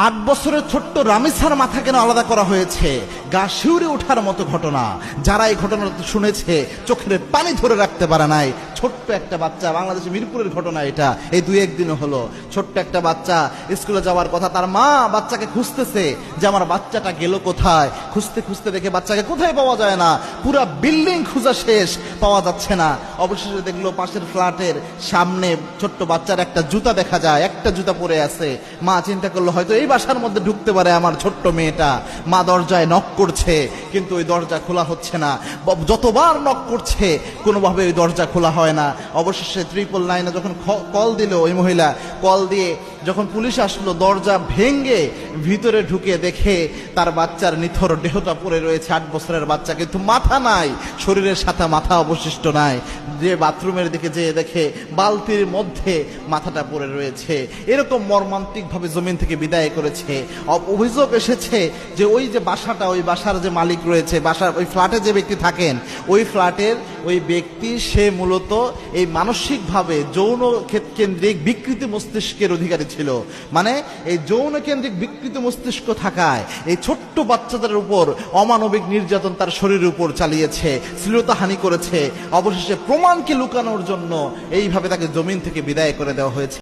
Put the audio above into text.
৮ বছরের ছোট্ট রামিসার মাথা কেন আলাদা করা হয়েছে? গা শিউরে ওঠার মতো ঘটনা। যারা এই ঘটনা শুনেছে চোখের পানি ধরে রাখতে পারে নাই। ছোট্ট একটা বাচ্চা, বাংলাদেশের মিরপুরের ঘটনা এটা, এই ২-১ দিন হলো। ছোট্ট একটা বাচ্চা স্কুলে যাওয়ার কথা, তার মা বাচ্চাকে খুঁজতেছে যে আমার বাচ্চাটা গেল কোথায়। খুঁজতে খুঁজতে দেখে বাচ্চাকে কোথায় পাওয়া যায় না, পুরা বিল্ডিং খোঁজা শেষ, পাওয়া যাচ্ছে না। অবশেষে দেখলো পাশের ফ্ল্যাটের সামনে ছোট্ট বাচ্চার একটা জুতা দেখা যায়, একটা জুতা পরে আছে। মা চিন্তা করলো হয়তো এই বাসার মধ্যে ঢুকতে পারে আমার ছোট্ট মেয়েটা। মা দরজায় নক করছে, কিন্তু ওই দরজা খোলা হচ্ছে না। যতবার নক করছে কোনোভাবে ওই দরজা খোলা হয় না। অবশেষে 999 যখন কল দিল, ওই মহিলা কল দিয়ে যখন পুলিশ আসলো, দরজা ভেঙে ভিতরে ঢুকে দেখে তার বাচ্চার নিথর দেহটা পড়ে রয়েছে। ৮ বছরের বাচ্চা, কিন্তু মাথা নাই, শরীরের সাথে মাথা অবশিষ্ট নাই। যে বাথরুমের দিকে যেয়ে দেখে বালতির মধ্যে মাথাটা পড়ে রয়েছে। এরকম মর্মান্তিক ভাবে জমিন থেকে বিদায় করেছে। অভিযোগ এসেছে যে ওই যে বাসাটা, ওই বাসার যে মালিক রয়েছে, বাসার ওই ফ্ল্যাটে যে ব্যক্তি থাকেন, ওই ফ্ল্যাটের ওই ব্যক্তি সে মূলত এই মানসিকভাবে যৌন কেন্দ্রিক বিকৃত মস্তিষ্কের অধিকারী ছিল। মানে এই যৌন কেন্দ্রিক বিকৃত মস্তিষ্ক থাকায় এই ছোট্ট বাচ্চাদের উপর অমানবিক নির্যাতন তার শরীরের উপর চালিয়েছে, শ্লীলতাহানি করেছে। অবশেষে প্রমাণকে লুকানোর জন্য এইভাবে তাকে জমিন থেকে বিদায় করে দেওয়া হয়েছে।